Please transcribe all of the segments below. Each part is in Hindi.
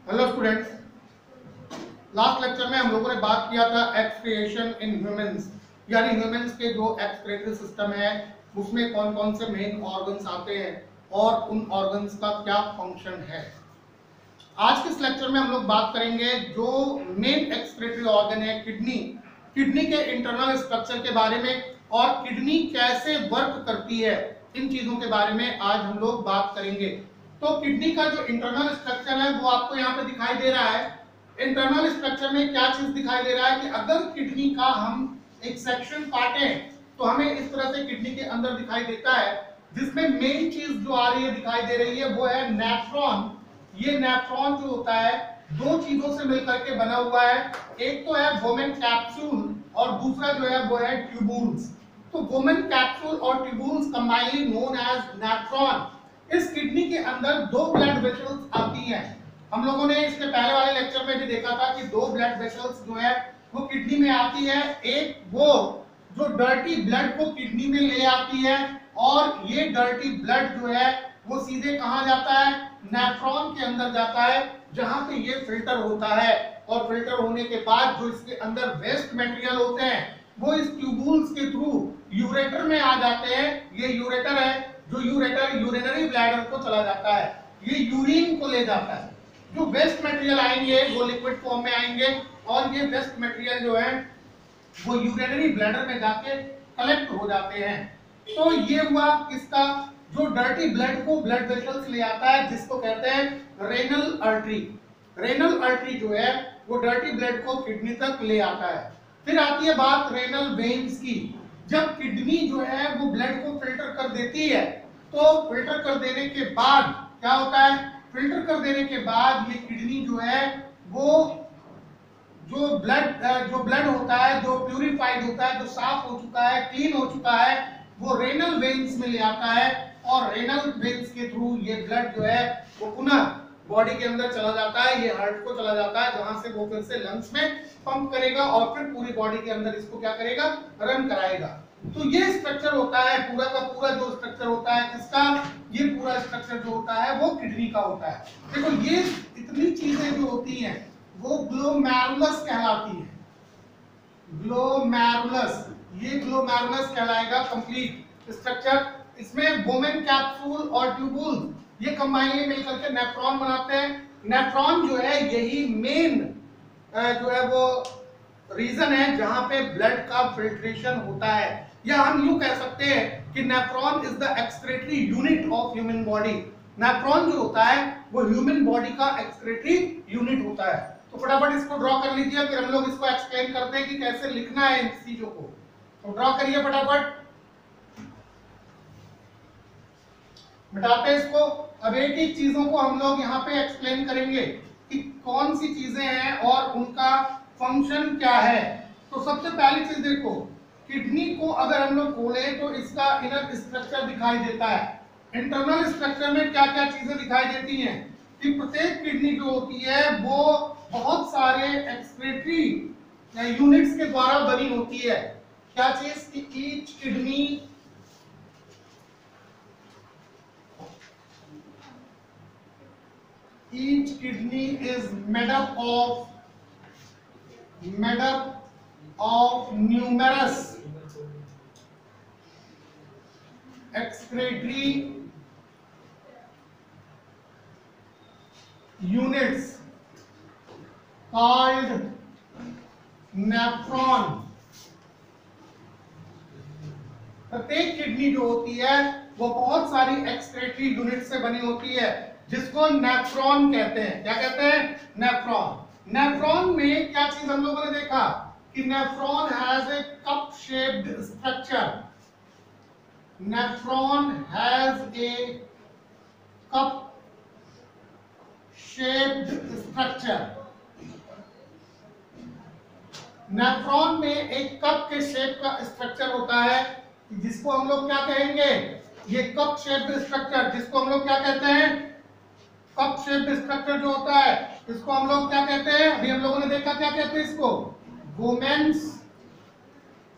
हेलो स्टूडेंट्स, लास्ट लेक्चर में हम लोगों ने बात किया था एक्सक्रिएशन इन ह्यूमंस, यानी ह्यूमंस के जो एक्सक्रेटरी सिस्टम है उसमें कौन कौन से मेन ऑर्गन्स आते हैं और उन ऑर्गन्स का क्या फंक्शन है। आज के इस लेक्चर में हम लोग बात करेंगे जो मेन एक्सक्रेटरी ऑर्गन है किडनी, किडनी के इंटरनल स्ट्रक्चर के बारे में और किडनी कैसे वर्क करती है, इन चीजों के बारे में आज हम लोग बात करेंगे। तो किडनी का जो इंटरनल स्ट्रक्चर है वो आपको यहाँ पे दिखाई दे रहा है। इंटरनल स्ट्रक्चर में क्या चीज दिखाई दे रहा है कि अगर किडनी का हम एक सेक्शन काटे तो हमें इस तरह से किडनी के अंदर दिखाई देता है, जिसमें मेन चीज जो आ रही है दिखाई दे रही है वो है नेफ्रॉन। ये नेफ्रॉन जो होता है दो चीजों से मिलकर के बना हुआ है, एक तो है वोमेन कैप्सूल और दूसरा जो है वो है ट्यूबूल्स। तो वोमेन कैप्सूल और ट्यूबूल्स कंबाइनली नोन एज नेफ्रॉन। इस किडनी के अंदर दो ब्लड वेसल्स आती हैं। हम लोगों ने इसके पहले वाले लेक्चर में भी देखा था कि दो ब्लड वेसल्स जो है वो किडनी में आती है, एक वो जो डर्टी ब्लड को किडनी में ले आती है और ये डर्टी ब्लड जो है वो सीधे कहां जाता है, नेफ्रॉन के अंदर जाता है, जहां पे ये फिल्टर होता है और फिल्टर होने के बाद जो इसके अंदर वेस्ट मटेरियल होते हैं वो इस ट्यूबूल्स के थ्रू यूरेटर में आ जाते हैं। ये यूरेटर है, जो यूरेटर यूरिनरी ब्लैडर को चला जाता है, ये यूरिन को ले जाता है। जो वेस्ट मटेरियल आएंगे वो लिक्विड फॉर्म में आएंगे और ये वेस्ट मटेरियल जो है वो यूरिनरी ब्लैडर में जाके कलेक्ट हो जाते हैं। तो ये हुआ किसका, जो डर्टी ब्लड को ब्लड वेसल्स ले आता है, जिसको कहते हैं रेनल आर्टरी। रेनल आर्टरी जो है वो डर्टी ब्लड को किडनी तक ले आता है। फिर आती है बात रेनल वेन्स की। जब किडनी जो है वो ब्लड को फिल्टर कर देती है तो फिल्टर कर देने के बाद क्या होता है, फिल्टर कर देने के बाद ये किडनी जो है वो जो ब्लड होता है, जो प्यूरिफाइड होता है, जो साफ हो चुका है, क्लीन हो चुका है, वो रेनल वेन्स में ले आता है और रेनल वेन्स के थ्रू ये ब्लड जो है वो पुनः बॉडी के अंदर चला जाता है, ये हार्ट को चला जाता है, जहां से वो फिर से लंग्स में पंप करेगा और फिर पूरी बॉडी के अंदर इसको क्या करेगा, रन कराएगा। तो ये स्ट्रक्चर होता है, पूरा का पूरा जो स्ट्रक्चर होता है किसका, ये पूरा स्ट्रक्चर जो होता है वो किडनी का होता है। देखो ये इतनी चीजें जो होती हैं वो ग्लोमेरुलस कहलाती है। ग्लोमेरुलस, ये ग्लोमेरुलस कहलाएगा कंप्लीट स्ट्रक्चर। इसमें वोमेन कैप्सूल और ट्यूबूल ये कंबाइनली मिलकर के नेफ्रॉन बनाते हैं। नेफ्रॉन जो है यही मेन जो है वो रीजन है जहां पे ब्लड का फिल्ट्रेशन होता है, या हम यूं कह सकते हैं कि nephron is the excretory unit of human body. Nephron जो होता है वो ह्यूमन बॉडी का एक्सक्रेटरी यूनिट होता है। तो फटाफट इसको ड्रॉ कर लीजिए, फिर हम लोग इसको एक्सप्लेन करते हैं कि कैसे लिखना है इन चीजों को। तो ड्रॉ करिए फटाफट, मिटाते हैं इसको। अब एक एक चीजों को हम लोग यहाँ पे एक्सप्लेन करेंगे कि कौन सी चीजें हैं और उनका फंक्शन क्या है। तो सबसे पहली चीज देखो, किडनी को अगर हम लोग खोले तो इसका इनर स्ट्रक्चर दिखाई देता है। इंटरनल स्ट्रक्चर में क्या क्या चीजें दिखाई देती हैं कि प्रत्येक किडनी जो होती है वो बहुत सारे एक्सक्रेटरी यूनिट्स के द्वारा बनी होती है। क्या चीज कि each kidney is made up of numerous excretory units called nephron। प्रत्येक किडनी जो होती है वो बहुत सारी एक्सक्रेटरी यूनिट से बनी होती है, जिसको नेफ्रॉन कहते हैं। क्या कहते हैं, नेफ्रॉन। नेफ्रॉन में क्या चीज हम लोगों ने देखा कि nephron has a cup shaped structure. Nephron has a cup shaped structure. Nephron में एक कप के शेप का स्ट्रक्चर होता है, जिसको हम लोग क्या कहेंगे, ये कप शेप्ड स्ट्रक्चर, जिसको हम लोग क्या कहते हैं, कप शेप्ड स्ट्रक्चर जो होता है इसको हम लोग क्या कहते हैं, अभी हम लोगों ने देखा क्या कहते हैं इसको, वोमेन्स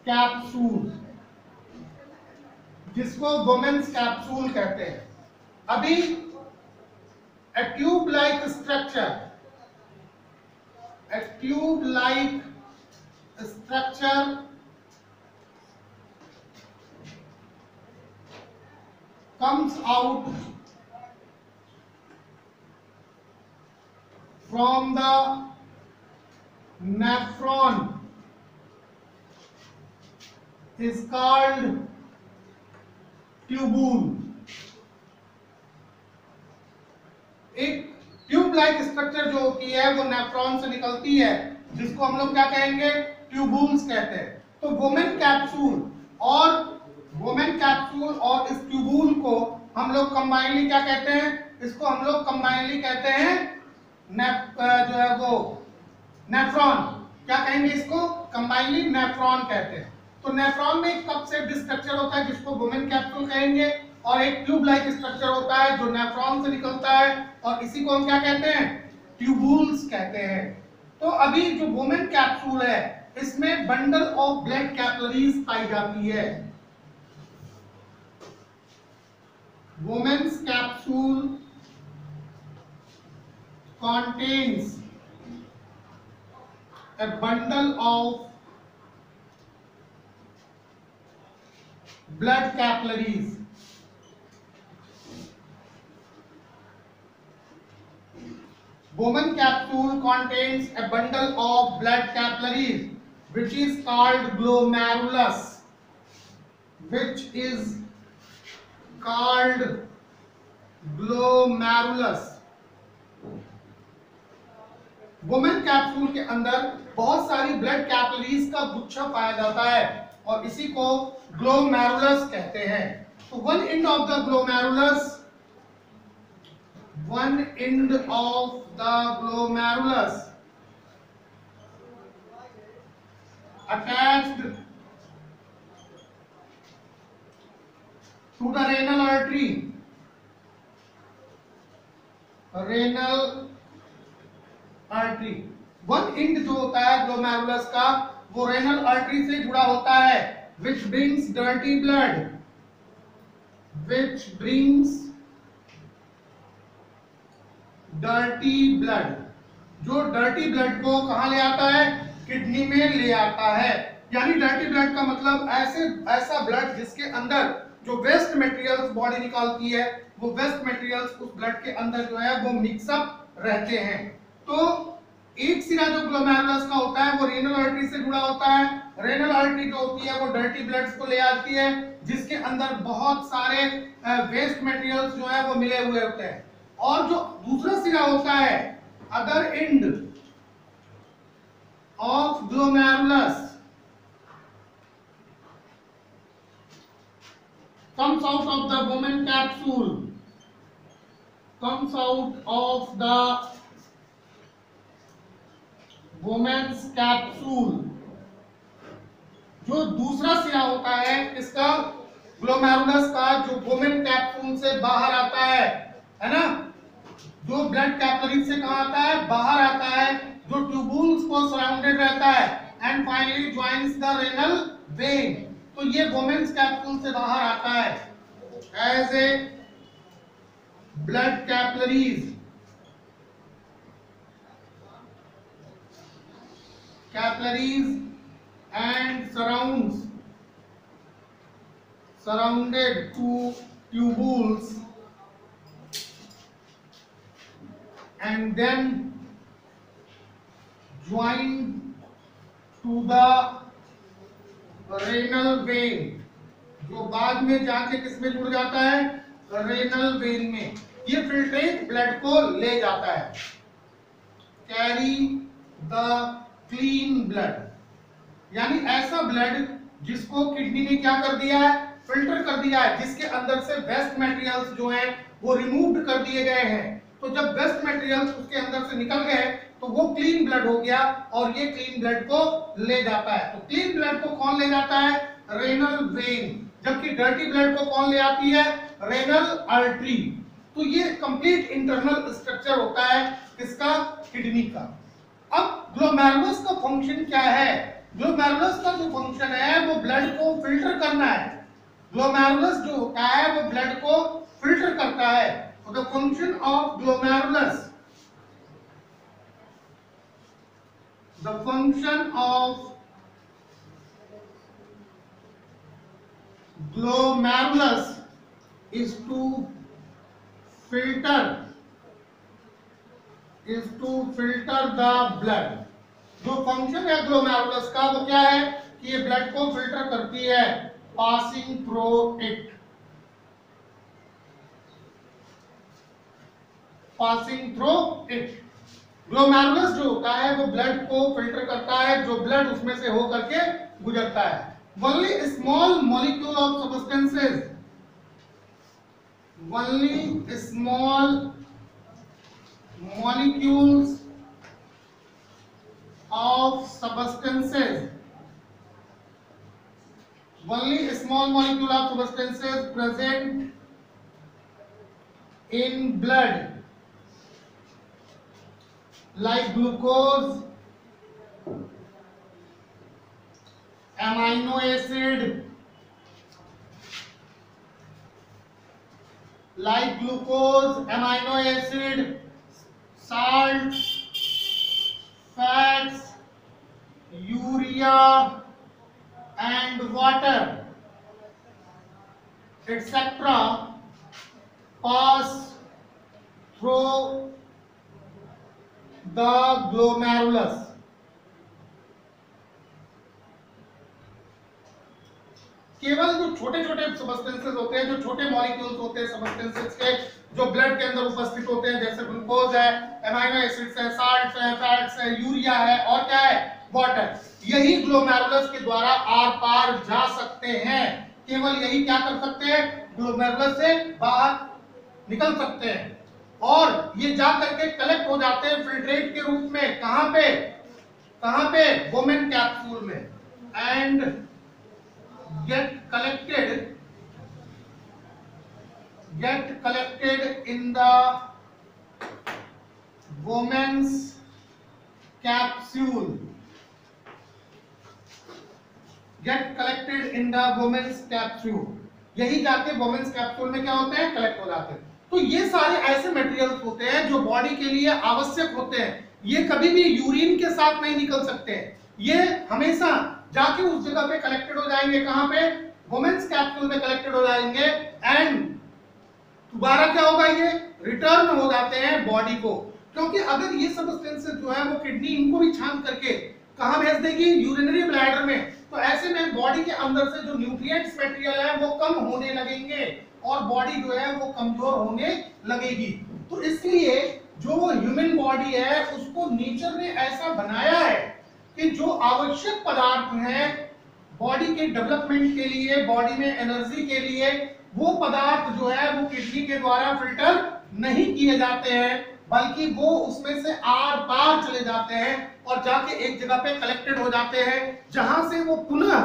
कैप्सूल, जिसको वोमेन्स कैप्सूल कहते हैं। अभी a tube like structure, a tube-like structure comes out from the nephron is called tubule. एक ट्यूब लाइक स्ट्रक्चर जो होती है वो नेफ्रॉन से निकलती है, जिसको हम लोग क्या कहेंगे, ट्यूबूल्स कहते हैं। तो वुमेन कैप्सूल और इस ट्यूबूल को हम लोग कंबाइनली क्या कहते हैं, इसको हम लोग कंबाइनली कहते हैं जो है वो नेफ्रॉन। क्या कहेंगे इसको, कंबाइनली नेफ्रॉन कहते हैं। तो नेफ्रॉन में एक कप शेप स्ट्रक्चर होता है जिसको वुमेन कैप्सूल कहेंगे, और एक ट्यूब लाइक स्ट्रक्चर होता है जो नेफ्रॉन से निकलता है, और इसी को हम क्या कहते हैं, ट्यूबूल्स कहते हैं। तो अभी जो वुमेन कैप्सूल है इसमें बंडल ऑफ ब्लड कैपिलरीज पाई जाती है। Women's capsule contains a bundle of blood capillaries. Woman capsule contains a bundle of blood capillaries which is called glomerulus, which is called glomerulus. Women capsule के अंदर बहुत सारी ब्लड कैपिलरीज का गुच्छा पाया जाता है और इसी को ग्लोमेरुलस कहते हैं। तो one end of the glomerulus attached to the renal artery, one and जो होता है ग्लोमेरुलस का वो रेनल आर्टरी से जुड़ा होता है, which brings dirty blood, जो डर्टी ब्लड को कहां ले आता है, किडनी में ले आता है। यानी डर्टी ब्लड का मतलब ऐसा ब्लड जिसके अंदर जो वेस्ट मटेरियल्स बॉडी निकालती है, वो वेस्ट मटेरियल्स उस ब्लड के अंदर जो है वो मिक्सअप रहते हैं। तो एक सिरा जो ग्लोमेरुलस का होता है वो रेनल आर्टरी से जुड़ा होता है। रेनल आर्टरी जो होती है वो डर्टी ब्लड्स को ले आती है, जिसके अंदर बहुत सारे वेस्ट मटेरियल्स जो है वो मिले हुए होते हैं। और जो दूसरा सिरा होता है, other end of glomerulus, comes out of the woman capsule, women's capsule. जो दूसरा सिरा होता है इसका ग्लोमेरुलस का, जो वुमेन कैप्सूल से बाहर आता है ना, जो ब्लड कैपिलरी से कहां आता है, बाहर आता है, जो ट्यूबूल्स को सराउंडेड रहता है, and finally joins the renal vein. तो ये वुमेन्स कैप्सूल से बाहर आता है as a blood capillaries and surrounded to tubules, and then joined to the renal vein, जो बाद में जाके किसमें जुड़ जाता है, रेनल वेन में। ये फिल्ट्रेट ब्लड को ले जाता है, कैरी द क्लीन ब्लड, यानी ऐसा ब्लड जिसको किडनी ने क्या कर दिया है, फिल्टर कर दिया है, जिसके अंदर से वेस्ट मटेरियल्स जो हैं वो रिमूव्ड कर दिए गए हैं। तो जब वेस्ट मटेरियल्स उसके अंदर से निकल गए तो वो क्लीन ब्लड हो गया और ये क्लीन ब्लड को ले जाता है। तो क्लीन ब्लड को कौन ले जाता है, रेनल वेन, जबकि डर्टी ब्लड को कौन ले आती है, रेनल आर्टरी। तो ये कंप्लीट इंटरनल स्ट्रक्चर होता है किसका, किडनी का। अब ग्लोमेरुलस का फंक्शन क्या है, ग्लोमेरुलस का जो फंक्शन है वो ब्लड को फिल्टर करना है। ग्लोमेरुलस जो होता है वो ब्लड को फिल्टर करता है। The function of glomerulus the function of glomerulus is to filter the blood। जो फंक्शन है ग्लोमेरुलस का वो क्या है कि ये ब्लड को फिल्टर करती है, passing through it, passing through it. Glomerulus जो होता है वो ब्लड को फिल्टर करता है, जो ब्लड उसमें से हो करके गुजरता है। Only small molecule of substances, only small molecules of substances, only small molecule of substances present in blood like glucose, amino acid, like glucose, amino acid, salts, fats, urea and water, etc. pass through the glomerulus। केवल जो छोटे छोटे सबस्टेंसेस होते हैं, जो छोटे मॉलिक्यूल्स होते हैं सबस्टेंसेस के, जो ब्लड के अंदर उपस्थित होते हैं, जैसे ग्लूकोज है, एमाइनो एसिड्स है, साल्ट्स है, फैट्स है, यूरिया है और क्या है, वाटर, यही ग्लोमेरुलस के द्वारा आर पार जा सकते हैं। केवल यही क्या कर सकते हैं, ग्लोमेरुलस से बाहर निकल सकते हैं और ये जा करके कलेक्ट हो जाते हैं फिल्ट्रेट के रूप में। कहां पे वुमेन कैप्सूल में, and get collected in the women's capsule, get collected in the women's capsule। यही जाके वुमेन्स कैप्सूल में क्या होते हैं, कलेक्ट हो जाते हैं। तो ये सारे ऐसे मटेरियल्स होते हैं जो बॉडी के लिए आवश्यक होते हैं। ये कभी भी यूरिन के साथ नहीं निकल सकते हैं, ये हमेशा जाके उस जगह पे कलेक्टेड हो जाएंगे। कहां पे, वुमेन्स कैप्सूल में कलेक्टेड हो जाएंगे एंड दोबारा क्या होगा, ये रिटर्न हो जाते हैं बॉडी को। क्योंकि अगर ये सब्सटेंसेस जो है वो किडनी इनको भी छान करके कहां भेज देगी, यूरिनरी ब्लैडर में, तो ऐसे में बॉडी के अंदर से जो न्यूट्रिएंट्स मटेरियल है वो कम होने लगेंगे और बॉडी जो है वो कमजोर होने लगेगी। तो इसलिए जो ह्यूमन बॉडी है उसको नेचर ने ऐसा बनाया है कि जो आवश्यक पदार्थ हैं बॉडी के डेवलपमेंट के लिए, बॉडी में एनर्जी के लिए, वो पदार्थ जो है वो किडनी के द्वारा फिल्टर नहीं किए जाते हैं, बल्कि वो उसमें से आर पार चले जाते हैं और जाके एक जगह पे कलेक्टेड हो जाते हैं, जहां से वो पुनः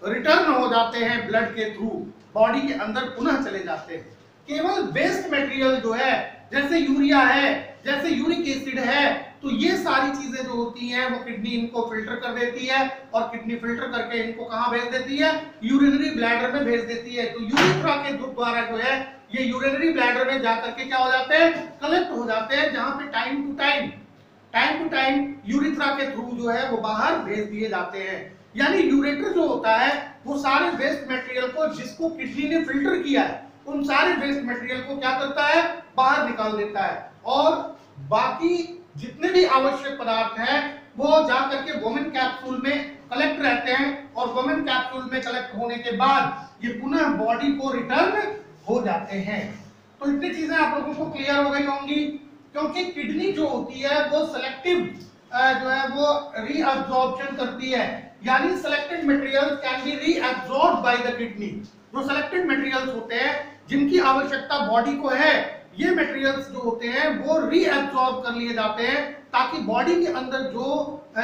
रिटर्न हो जाते हैं ब्लड के थ्रू, बॉडी के अंदर पुनः चले जाते हैं। केवल वेस्ट मटेरियल जो है, जैसे यूरिया है, जैसे यूरिक एसिड है, तो ये सारी चीजें जो होती हैं वो किडनी इनको फिल्टर कर देती है और किडनी फिल्टर करके इनको कहां भेज देती है, यूरिनरी ब्लैडर में भेज देती है। तो यूरिथ्रा के द्वारा जो है ये यूरिनरी ब्लैडर में जाकर के क्या हो जाते हैं, कलेक्ट हो जाते हैं, जहां पे टाइम टू टाइम यूरिथ्रा के थ्रू जो है वो बाहर भेज दिए जाते हैं। यानी यूरेटर जो होता है वो सारे वेस्ट मटेरियल को, जिसको किडनी ने फिल्टर किया है, उन सारे वेस्ट मटेरियल को क्या करता है, बाहर निकाल देता है और बाकी जितने भी आवश्यक पदार्थ हैं वो जाकर के वुमेन कैप्सूल में कलेक्ट रहते हैं और वुमेन कैप्सूल में कलेक्ट होने के बाद ये पुनः बॉडी को रिटर्न हो जाते हैं। तो इतनी चीजें आप लोगों को क्लियर हो गई होंगी, क्योंकि किडनी जो होती है वो सेलेक्टिव जो है वो रीअब्जॉर्प्शन करती है, यानी selected material can be reabsorbed by the kidney. जो सेलेक्टेड मटेरियल्स होते हैं जिनकी आवश्यकता बॉडी को है, ये मटेरियल्स जो होते हैं वो रीअब्सॉर्ब कर लिए जाते हैं, ताकि बॉडी के अंदर जो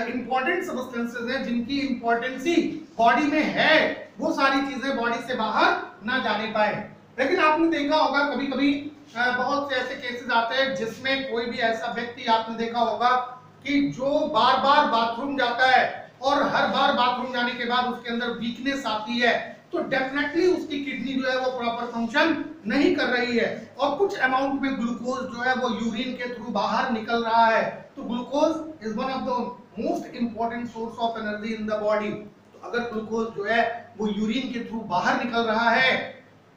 इंपॉर्टेंट सब्सटेंसेस हैं, जिनकी इंपॉर्टेंसी बॉडी में है, वो सारी चीजें बॉडी से बाहर ना जाने पाए। लेकिन आपने देखा होगा कभी कभी बहुत से ऐसे केसेस आते हैं जिसमें कोई भी ऐसा व्यक्ति आपने देखा होगा कि जो बार बार बाथरूम जाता है और हर बार बाथरूम जाने के बाद उसके अंदर वीकनेस आती है, तो डेफिनेटली उसकी किडनी जो है वो प्रॉपर फंक्शन नहीं कर रही है और कुछ अमाउंट में ग्लूकोज जो है वो यूरिन के थ्रू बाहर निकल रहा है। तो glucose is one of the most important source of energy in the body. तो अगर ग्लूकोज जो है वो यूरिन के थ्रू बाहर निकल रहा है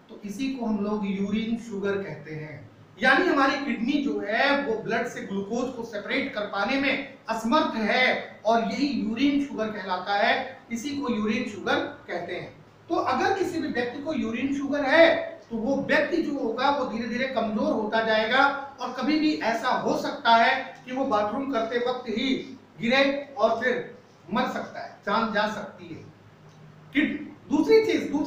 तो इसी को हम लोग यूरिन शुगर कहते हैं। यानी हमारी किडनी जो है वो ब्लड से ग्लूकोज को सेपरेट कर पाने में असमर्थ है और यही यूरिन शुगर कहलाता है, इसी को यूरिन शुगर कहते हैं। तो अगर किसी भी व्यक्ति को यूरिन शुगर है तो वो व्यक्ति जो होगा वो धीरे धीरे कमजोर होता जाएगा और कभी भी ऐसा हो सकता है कि वो बाथरूम करते वक्त ही गिरे और फिर मर सकता है, जान जा सकती है। दूसरी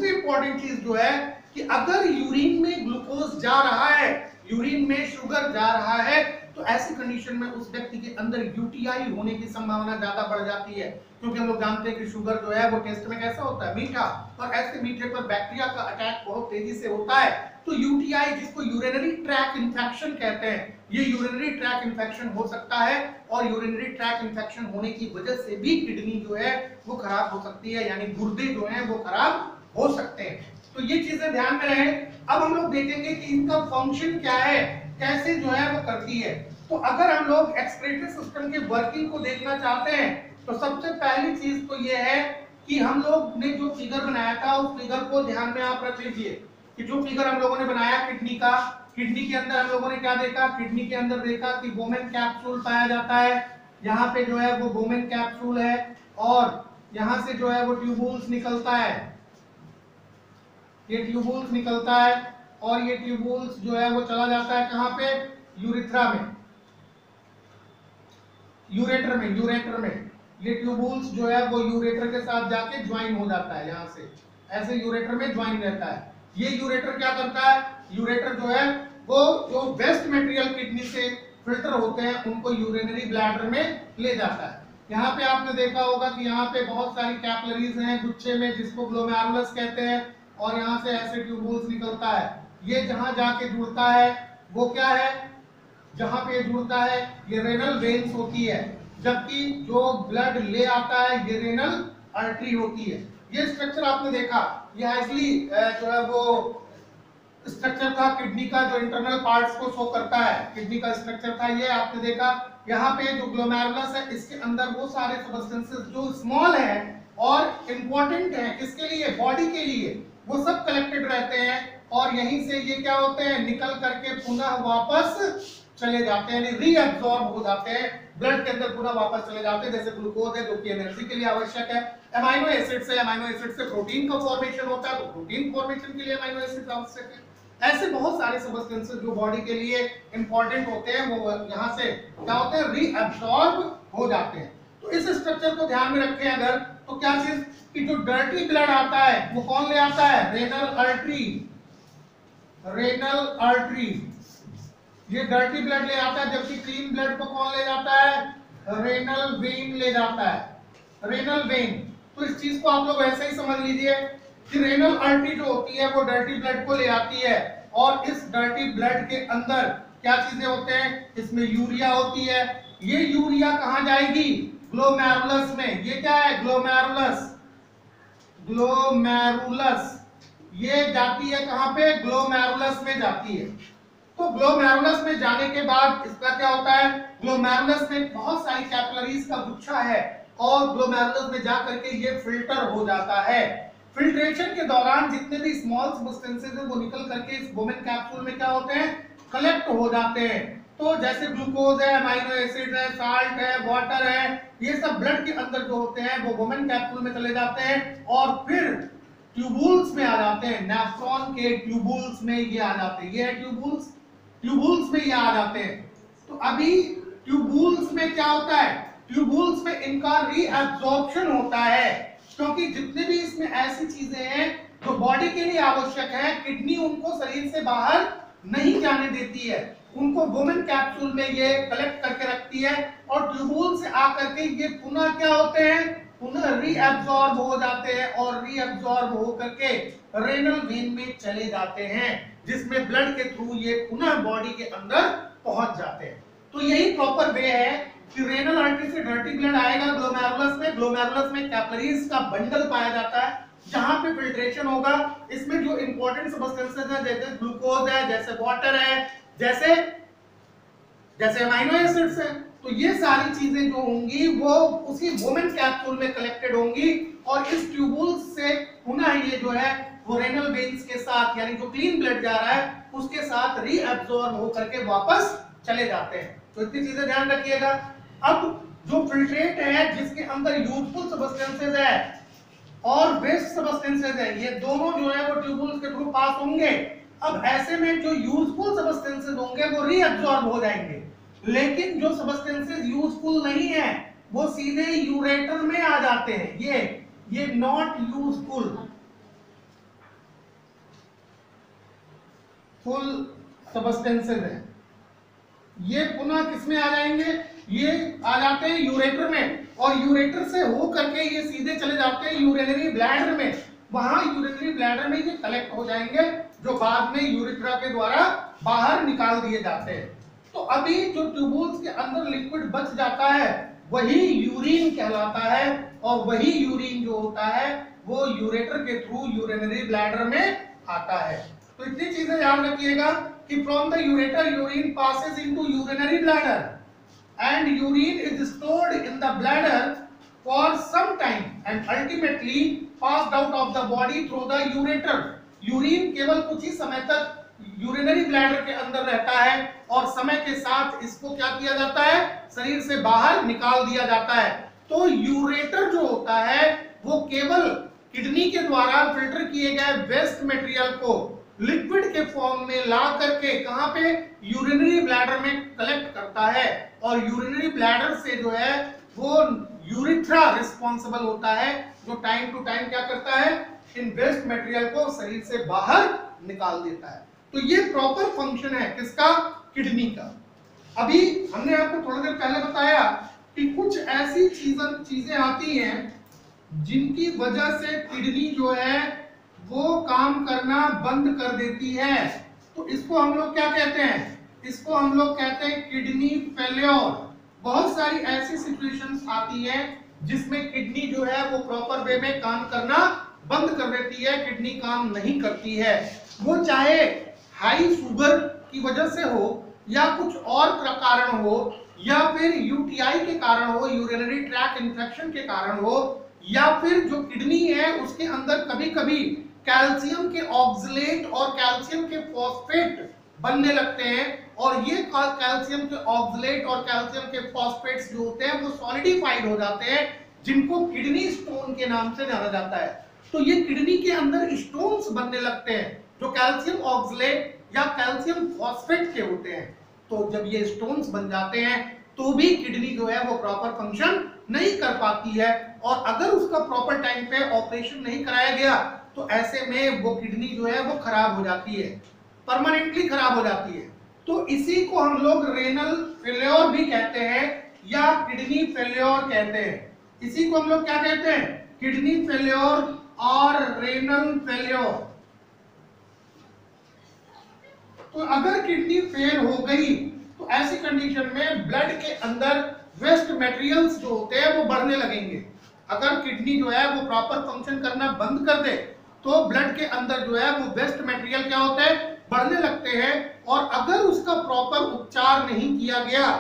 इंपॉर्टेंट चीज जो है कि अगर यूरिन में ग्लूकोज जा रहा है, यूरिन में शुगर जा रहा है, तो ऐसी कंडीशन में उस व्यक्ति के अंदर यूटीआई होने की संभावना ज्यादा बढ़ जाती है, क्योंकि हम लोग जानते हैं कि शुगर जो है वो टेस्ट में कैसा होता है, मीठा, और ऐसे मीठे पर बैक्टीरिया का अटैक बहुत तेजी से होता है। तो यूटीआई, जिसको यूरिनरी ट्रैक इन्फेक्शन कहते हैं, ये यूरिनरी ट्रैक इन्फेक्शन हो सकता है और यूरिनरी ट्रैक इन्फेक्शन होने की वजह से भी किडनी जो है वो खराब हो सकती है, यानी गुर्दे जो हैं वो खराब हो सकते हैं। तो ये चीजें ध्यान में रहे। अब हम लोग देखेंगे कि इनका फंक्शन क्या है, कैसे जो है वो करती है। तो अगर हम लोग एक्सक्रीटरी सिस्टम के वर्किंग को देखना चाहते हैं तो सबसे पहली चीज तो ये है कि हम लोग ने जो फिगर बनाया था उस फिगर को ध्यान में आप रख लीजिए कि जो फिगर हम लोगों ने बनाया किडनी का, किडनी के अंदर हम लोगों ने क्या देखा, किडनी के अंदर देखा कि वोमेन कैप्सूल पाया जाता है। यहाँ पे जो है वो वोमेन कैप्सूल है और यहाँ से जो है वो ट्यूबुल्स निकलता है, ये ट्यूबुल्स निकलता है और ये ट्यूबुल्स जो है वो चला जाता है कहाँ पे, यूरेथ्रा में, यूरेटर में ये ट्यूबुल्स जो है वो यूरेटर के साथ जाके ज्वाइन हो जाता है, यहाँ से ऐसे यूरेटर में ज्वाइन रहता है। ये यूरेटर क्या करता है, यूरेटर जो है वो जो वेस्ट मटेरियल किडनी से फिल्टर होते हैं उनको यूरिनरी ब्लैडर में ले जाता है। यहाँ पे आपने देखा होगा कि यहाँ पे बहुत सारी कैपिलरीज हैं गुच्छे में, जिसको ग्लोमेरुलस कहते हैं, और यहाँ से ऐसे ट्यूबुल्स निकलता है। ये जहाँ जाके जुड़ता है वो क्या है, जहाँ पे जुड़ता है ये रेनल वेन्स होती है, जबकि जो ब्लड ले आता है ये रेनल आर्टरी होती है। ये स्ट्रक्चर आपने देखा, ये इसलिए जो है वो स्ट्रक्चर था किडनी का, जो इंटरनल पार्ट्स को शो करता है, किडनी का स्ट्रक्चर था ये आपने देखा। यहाँ पे जो ग्लोमेरुलस है इसके अंदर वो सारे सबस्टेंसेस जो स्मॉल है और इम्पोर्टेंट है किसके लिए, बॉडी के लिए, वो सब कलेक्टेड रहते हैं और यहीं से ये क्या होते हैं, निकल करके पुनः वापस चले जाते हैं, यानी रीअब्सॉर्ब हो जाते हैं, ब्लड के अंदर पुनः वापस चले जाते हैं। जैसे ग्लूकोज है जो कि एनर्जी के लिए आवश्यक है, अमाइनो एसिड से प्रोटीन का फॉर्मेशन होता है, तो प्रोटीन फॉर्मेशन के लिए अमाइनो एसिड आवश्यक है। ऐसे बहुत सारे सबस्टेंसेस जो बॉडी के लिए इंपॉर्टेंट होते हैं वो यहाँ से क्या होते हैं, रीअब्सॉर्ब हो जाते हैं। तो इस स्ट्रक्चर को ध्यान में रखें अगर, तो क्या चीज कि जो डर्टी ब्लड आता है वो कौन ले आता है, रेनल आर्टरी, ये डर्टी ब्लड ले आता है, जबकि क्लीन ब्लड को कौन ले जाता है, रेनल वेन ले जाता है, रेनल वेन। तो इस चीज को आप लोग ऐसे ही समझ लीजिए कि रेनल आर्टरी जो होती है वो डर्टी ब्लड को ले आती है और इस डर्टी ब्लड के अंदर क्या चीजें होते हैं, इसमें यूरिया होती है। ये यूरिया कहाँ जाएगी, ग्लोमेरुलस में। ये क्या है, ग्लोमेरुलस, ये जाती है कहाँ पे, ग्लोमेरुलस में जाती है। तो ग्लोमेरुलस में जाने के बाद इसका क्या होता है, ग्लोमेरुलस में बहुत सारी कैपिलरीज का गुच्छा है और ग्लोमेरुलस में जाकर के ये फिल्टर हो जाता है। फिल्ट्रेशन के दौरान जितने भी स्मॉल सबस्टेंसेस हैं वो निकल करके इस वोमेन कैप्सूल में क्या होते हैं, कलेक्ट हो जाते हैं। तो जैसे ग्लूकोज है, अमाइनो एसिड है, साल्ट है, वाटर है, ये सब ब्लड के अंदर जो होते हैं वो वोमेन कैप्सूल में चले जाते हैं और फिर ट्यूबुल्स में आ जाते हैं, नेफ्रॉन के ट्यूबुल्स में ये आ जाते हैं, ये है ट्यूबुल्स में ये आ जाते हैं। तो अभी ट्यूबुल्स में क्या होता है, ट्यूबुल्स में इनका रीअब्सॉर्प्शन होता है, क्योंकि जितने भी इसमें ऐसी चीजें हैं जो बॉडी के लिए आवश्यक है, किडनी उनको शरीर से बाहर नहीं जाने देती है, उनको वोमेन कैप्सूल में ये कलेक्ट करके रखती है और ट्यूबुल से आकर के ये पुनः क्या होते हैं, पुनः रीअब्सॉर्ब हो जाते हैं और रीअब्सॉर्ब हो करके रेनल वेन में चले जाते हैं, जिसमें ब्लड के थ्रू ये पुनः बॉडी के अंदर पहुंच जाते हैं। तो यही प्रॉपर वे है कि रेनल आर्टरी से डर्टी ब्लड आएगा ग्लोमेरुलस में, ग्लोमेरुलस में कैपिलरीज का बंडल पाया जाता है जहां पे फिल्ट्रेशन होगा, इसमें जो इंपॉर्टेंट सब्सटेंसेस है जैसे ग्लूकोज है, जैसे वाटर है, जैसे अमाइनो एसिड्स है, तो ये सारी चीजें जो होंगी वो उसी वुमेन कैप्सूल में कलेक्टेड होंगी और इस ट्यूबुल से पुनः ये जो है वो रेनल वेन्स के साथ, यानी जो क्लीन ब्लड जा रहा है उसके साथ रीअब्सॉर्ब होकर के वापस चले जाते हैं। तो इतनी चीजें ध्यान रखिएगा। अब जो फिल्ट्रेट है जिसके अंदर यूजफुल सब्सटेंसेस है और वेस्ट सब्सटेंसेस है, ये दोनों जो है वो ट्यूबुल्स के थ्रू पास होंगे। अब ऐसे में जो यूजफुल सब्सटेंसेस होंगे वो रीअब्सॉर्ब हो जाएंगे, लेकिन जो सब्सटेंसेस यूजफुल नहीं है वो सीधे यूरेटर में आ जाते हैं। ये नॉट यूजफुल फुल सब्सटेंसेस है, ये पुनः किसमें आ जाएंगे, ये आ जाते हैं यूरेटर में, और यूरेटर से हो करके ये सीधे चले जाते हैं यूरिनरी ब्लैडर में। वहां यूरिनरी ब्लैडर में ये कलेक्ट हो जाएंगे जो बाद में यूरेट्रा के द्वारा बाहर निकाल दिए जाते हैं। तो अभी जो ट्यूबुल्स के अंदर लिक्विड बच जाता है वही यूरिन कहलाता है, और वही यूरिन जो होता है वो यूरेटर के थ्रू यूरिनरी ब्लैडर में आता है। तो इतनी चीजें ध्यान रखिएगा कि from the ureter urine passes into urinary bladder and urine is stored in the bladder for some time and ultimately passed out of the body through the ureter. Urine केवल कुछ ही समय तक यूरिनरी ब्लैडर के अंदर रहता है और समय के साथ इसको क्या किया जाता है, शरीर से बाहर निकाल दिया जाता है। तो यूरेटर जो होता है वो केवल किडनी के द्वारा फिल्टर किए गए वेस्ट मटेरियल को लिक्विड के फॉर्म में ला करके कहां पे, यूरिनरी ब्लैडर में कलेक्ट करता है, और यूरिनरी ब्लैडर से जो है वो यूरिथ्रा रिस्पॉन्सिबल होता है जो टाइम टू टाइम क्या करता है, इन वेस्ट मटेरियल को शरीर से बाहर निकाल देता है। तो ये प्रॉपर फंक्शन है किसका, किडनी का। अभी हमने आपको थोड़ी देर पहले बताया कि कुछ ऐसी चीजें आती हैं जिनकी वजह से किडनी जो है वो काम करना बंद कर देती है। तो इसको हम लोग क्या कहते हैं, इसको हम लोग कहते हैं किडनी फेल्योर। बहुत सारी ऐसी सिचुएशंस आती हैं जिसमें किडनी जो है वो प्रॉपर वे में काम करना बंद कर देती है, किडनी काम नहीं करती है। वो चाहे हाई शुगर की वजह से हो या कुछ और कारण हो, या फिर यूटीआई के कारण हो, यूरिनरी ट्रैक्ट इन्फेक्शन के कारण हो, या फिर जो किडनी है उसके अंदर कभी कभी कैल्शियम के ऑक्सलेट और कैल्शियम के फॉस्फेट बनने लगते हैं, और ये कैल्शियम के ऑक्सलेट और कैल्शियम के फॉस्फेट्स जो होते हैं वो सॉलिडिफाइड हो जाते हैं, जिनको किडनी स्टोन के नाम से जाना जाता है। तो ये किडनी के अंदर स्टोन्स बनने लगते हैं जो कैल्शियम ऑक्सलेट या कैल्शियम फॉस्फेट के होते हैं। तो जब ये स्टोन्स बन जाते हैं तो भी किडनी जो है वो प्रॉपर फंक्शन नहीं कर पाती है, और अगर उसका प्रॉपर टाइम पे ऑपरेशन नहीं कराया गया तो ऐसे में वो किडनी जो है वो खराब हो जाती है, परमानेंटली खराब हो जाती है। तो इसी को हम लोग रेनल फेल्योर भी कहते हैं या किडनी फेल्योर कहते हैं। इसी को हम लोग क्या कहते हैं, किडनी फेल्योर और रेनल फेल्योर। तो अगर किडनी फेल हो गई तो ऐसी कंडीशन में ब्लड के अंदर वेस्ट मटेरियल्स जो होते हैं वो बढ़ने लगेंगे। अगर किडनी जो है वो प्रॉपर फंक्शन करना बंद कर दे तो ब्लड के अंदर जो है वो वेस्ट मटेरियल क्या होते हैं, बढ़ने लगते हैं, और अगर उसका प्रॉपर उपचार नहीं किया गया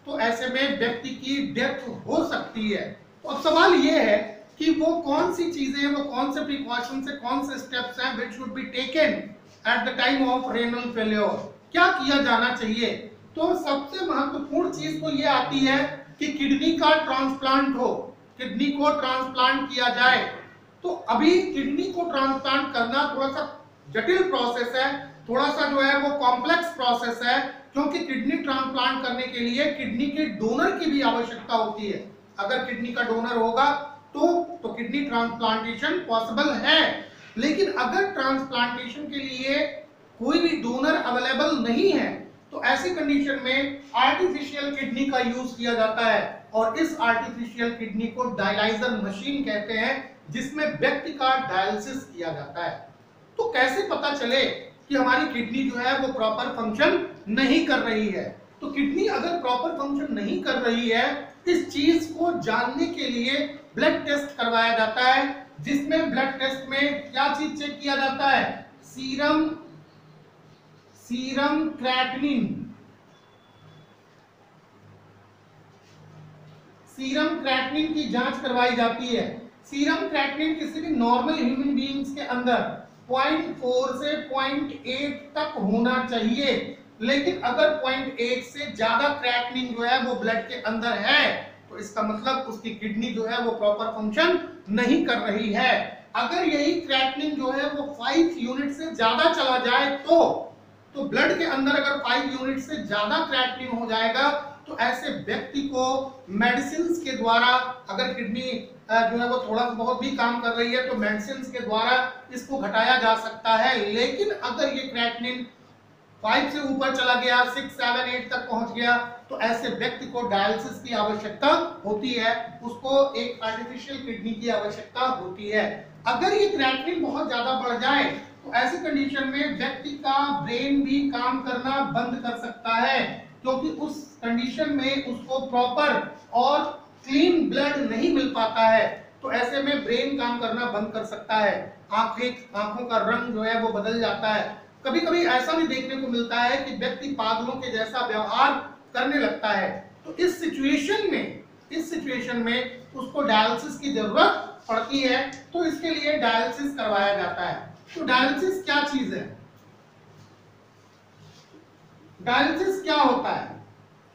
तो ऐसे में व्यक्ति की डेथ हो सकती है। तो अब सवाल ये है कि वो कौन सी चीजें, वो कौन से प्रिकॉशंस है, कौन से स्टेप्स हैं which should be taken at the time of renal failure, क्या किया जाना चाहिए। तो सबसे महत्वपूर्ण चीज तो ये आती है कि किडनी का ट्रांसप्लांट हो, किडनी को ट्रांसप्लांट किया जाए। तो अभी किडनी को ट्रांसप्लांट करना थोड़ा सा जटिल प्रोसेस है, थोड़ा सा जो है वो कॉम्प्लेक्स प्रोसेस है, क्योंकि किडनी ट्रांसप्लांट करने के लिए किडनी के डोनर की भी आवश्यकता होती है। अगर किडनी का डोनर होगा तो किडनी ट्रांसप्लांटेशन पॉसिबल है, लेकिन अगर ट्रांसप्लांटेशन के लिए कोई भी डोनर अवेलेबल नहीं है तो ऐसी कंडीशन में आर्टिफिशियल किडनी का यूज किया जाता है, और इस आर्टिफिशियल किडनी को डायलाइजर मशीन कहते हैं, जिसमें व्यक्ति का डायलिसिस किया जाता है। तो कैसे पता चले कि हमारी किडनी जो है वो प्रॉपर फंक्शन नहीं कर रही है। तो किडनी अगर प्रॉपर फंक्शन नहीं कर रही है, इस चीज को जानने के लिए ब्लड टेस्ट करवाया जाता है। जिसमें ब्लड टेस्ट में क्या चीज चेक किया जाता है, सीरम क्रेटिनिन। सीरम क्रेटिनिन की जांच करवाई जाती है। सीरम क्रेटिनिन किसी भी नॉर्मल ह्यूमन बीइंग्स के अंदर 0.4 से 0.8 तक होना चाहिए, लेकिन अगर 0.8 से ज्यादा क्रेटिनिन जो है वो ब्लड के अंदर है तो इसका मतलब उसकी किडनी जो है वो प्रॉपर फंक्शन नहीं कर रही है। अगर यही क्रेटिनिन जो है वो 5 यूनिट से ज्यादा चला जाए तो ब्लड के अंदर अगर 5 यूनिट से ज्यादा क्रेटिनिन हो जाएगा तो ऐसे व्यक्ति को मेडिसिन के द्वारा, अगर किडनी जो है वो थोड़ा बहुत भी काम कर रही है तो मेडिसिन के द्वारा इसको घटाया जा सकता है। लेकिन अगर ये क्रेटिनिन 5 से ऊपर चला गया, 6, 7, 8 तक पहुंच गया तो ऐसे व्यक्ति को डायलिसिस की आवश्यकता होती है, उसको एक आर्टिफिशियल किडनी की आवश्यकता होती है। अगर ये क्रेटिनिन बहुत ज्यादा बढ़ जाए तो ऐसी कंडीशन में व्यक्ति का ब्रेन भी काम करना बंद कर सकता है, क्योंकि उस कंडीशन में उसको प्रॉपर और क्लीन ब्लड नहीं मिल पाता है। तो ऐसे में ब्रेन काम करना बंद कर सकता है, आंखों का रंग जो है वो बदल जाता है। कभी कभी ऐसा भी देखने को मिलता है कि व्यक्ति पागलों के जैसा व्यवहार करने लगता है। तो इस सिचुएशन में उसको डायलिसिस की जरूरत पड़ती है, तो इसके लिए डायलिसिस करवाया जाता है। तो डायलिसिस क्या चीज है, डायलिसिस क्या होता है?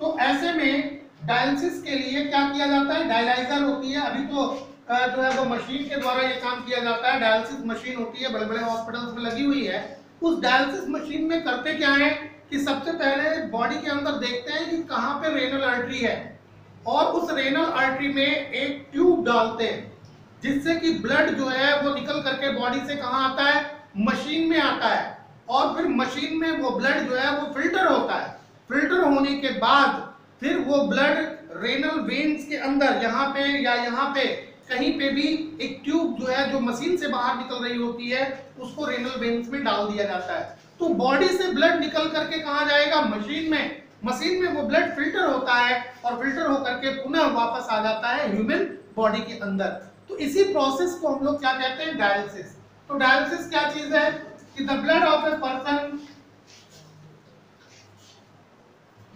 तो ऐसे में डायलिसिस के लिए क्या किया जाता है, डायलाइजर होती है। अभी तो जो है वो मशीन के द्वारा ये काम किया जाता है। डायलिसिस मशीन होती है, बड़े बड़े हॉस्पिटल्स में लगी हुई है। उस डायलिसिस मशीन में करते क्या है कि सबसे पहले बॉडी के अंदर देखते हैं कि कहाँ पे रेनल आर्टरी है, और उस रेनल आर्टरी में एक ट्यूब डालते हैं जिससे कि ब्लड जो है वो निकल करके बॉडी से कहाँ आता है, मशीन में आता है। और फिर मशीन में वो ब्लड जो है वो फिल्टर होता है। फिल्टर होने के बाद फिर वो ब्लड रेनल वेन्स के अंदर यहाँ पे या यहाँ पे कहीं पे भी एक ट्यूब जो है जो मशीन से बाहर निकल रही होती है उसको रेनल वेन्स में डाल दिया जाता है। तो बॉडी से ब्लड निकल करके कहाँ जाएगा, मशीन में। मशीन में वो ब्लड फिल्टर होता है और फिल्टर होकर के पुनः वापस आ जाता है ह्यूमन बॉडी के अंदर। तो इसी प्रोसेस को हम लोग क्या कहते हैं, डायलिसिस। तो डायलिसिस क्या चीज है कि the blood of a person,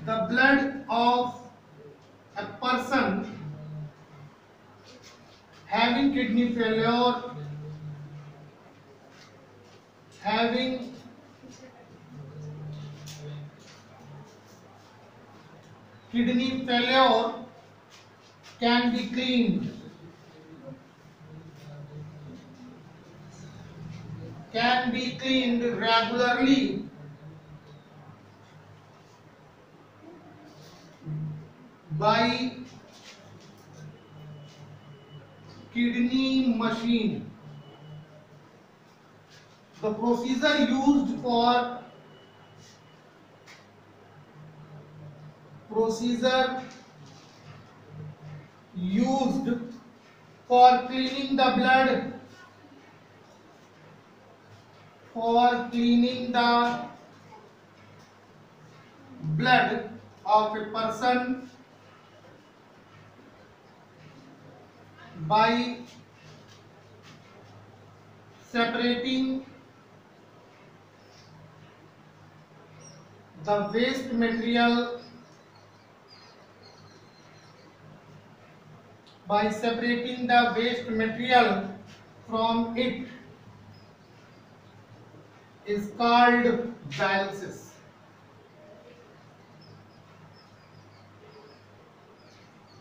the blood of a person having kidney failure, having kidney failure can be cleaned, regularly by kidney machine. The procedure used for cleaning the blood, of a person by separating the waste material from it is called dialysis.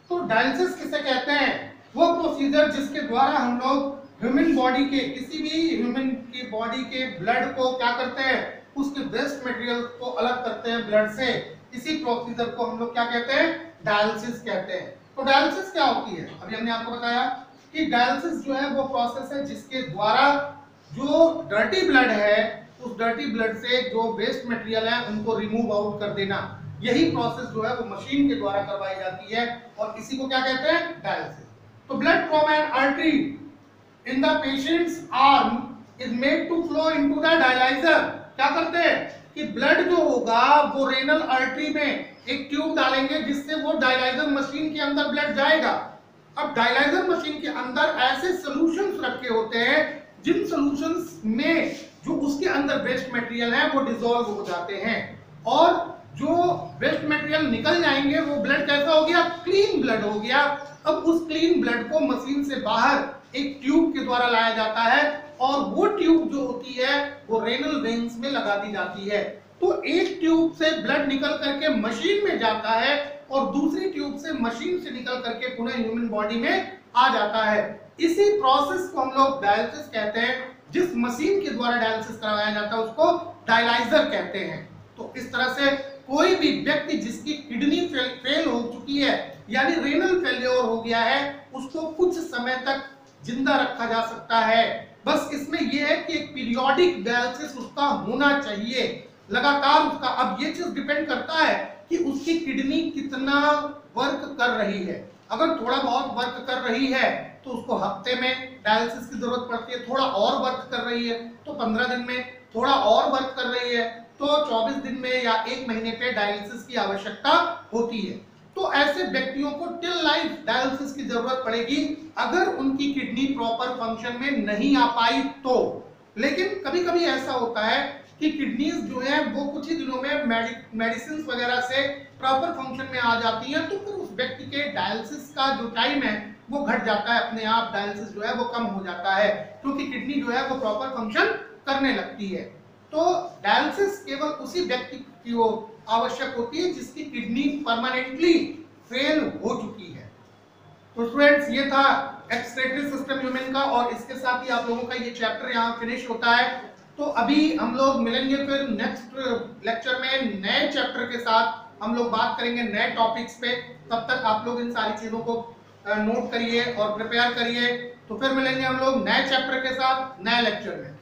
तो डायलिसिस किसे कहते हैं, वो प्रोसीजर जिसके द्वारा हम लोग ह्यूमन बॉडी के, किसी भी ह्यूमन की बॉडी के ब्लड को क्या करते हैं, उसके वेस्ट मटेरियल को अलग करते हैं ब्लड से। इसी प्रोसीजर को हम लोग क्या कहते हैं, डायलिसिस कहते हैं। तो डायलिसिस क्या होती है, अभी हमने आपको बताया कि डायलिसिस जो है वो प्रोसेस है जिसके द्वारा जो डर्टी ब्लड है उस डर्टी ब्लड से जो वेस्ट मटेरियल है उनको रिमूव आउट कर देना। यही प्रोसेस जो है वो मशीन के द्वारा करवाई जाती है और इसी को क्या कहते हैं, डायलिसिस। तो blood from an artery in the patient's arm is made to flow into the dialyser. क्या करते हैं कि ब्लड जो होगा वो रेनल आर्टरी में एक ट्यूब डालेंगे जिससे वो डायलाइजर मशीन के अंदर ब्लड जाएगा। अब डायलाइजर मशीन के अंदर ऐसे सॉल्यूशंस रखे होते हैं जिन सॉल्यूशंस में जो उसके अंदर वेस्ट मटेरियल है वो डिसॉल्व हो जाते हैं, और जो वेस्ट मटेरियल निकल जाएंगे वो ब्लड कैसा हो गया, क्लीन ब्लड हो गया। अब उस क्लीन ब्लड को मशीन से बाहर एक ट्यूब के द्वारा लाया जाता है, और वो ट्यूब जो होती है वो रेनल वेन्स में लगा दी जाती है। तो एक ट्यूब से ब्लड निकल करके मशीन में जाता है और दूसरी ट्यूब से मशीन से निकल करके पुनः ह्यूमन बॉडी में आ जाता है। इसी प्रोसेस को हम लोग डायलिसिस कहते हैं। जिस मशीन के द्वारा डायलिसिस करवाया जाता है उसको डायलाइजर कहते हैं। तो इस तरह से कोई भी व्यक्ति जिसकी किडनी फेल हो चुकी है यानी रेनल फेल्योर हो गया है, उसको कुछ समय तक जिंदा रखा जा सकता है। बस इसमें यह है कि एक पीरियोडिक डायलिसिस उसका होना चाहिए, लगातार उसका। अब ये चीज डिपेंड करता है कि उसकी किडनी कितना वर्क कर रही है। अगर थोड़ा बहुत वर्क कर रही है तो उसको हफ्ते में डायलिसिस की जरूरत पड़ती है, थोड़ा और वर्क कर रही है तो 15 दिन में, थोड़ा और वर्क कर रही है तो 24 दिन में या 1 महीने पे डायलिसिस की आवश्यकता होती है। तो ऐसे व्यक्तियों को टिल लाइफ डायलिसिस की जरूरत पड़ेगी अगर उनकी किडनी प्रॉपर फंक्शन में नहीं आ पाई तो। लेकिन कभी कभी ऐसा होता है कि किडनीज जो है वो कुछ ही दिनों में मेडिसिन वगैरह से प्रॉपर फंक्शन में आ जाती हैं, तो फिर उस व्यक्ति के डायलिसिस का जो टाइम है वो घट जाता है, अपने आप डायलिसिस जो है वो कम हो जाता है, क्योंकि किडनी जो है वो प्रॉपर फंक्शन करने लगती है। तो डायलिसिस केवल उसी व्यक्ति की वो आवश्यक होती है जिसकी किडनी परमानेंटली फेल हो चुकी है। तो स्टूडेंट्स, ये था एक्सक्रीटरी सिस्टम ह्यूमन का, और इसके साथ ही आप लोगों का ये चैप्टर यहाँ फिनिश होता है। तो अभी हम लोग मिलेंगे फिर नेक्स्ट लेक्चर में नए चैप्टर के साथ, हम लोग बात करेंगे नए टॉपिक्स पे। तब तक आप लोग इन सारी चीजों को नोट करिए और प्रिपेयर करिए। तो फिर मिलेंगे हम लोग नए चैप्टर के साथ नए लेक्चर में।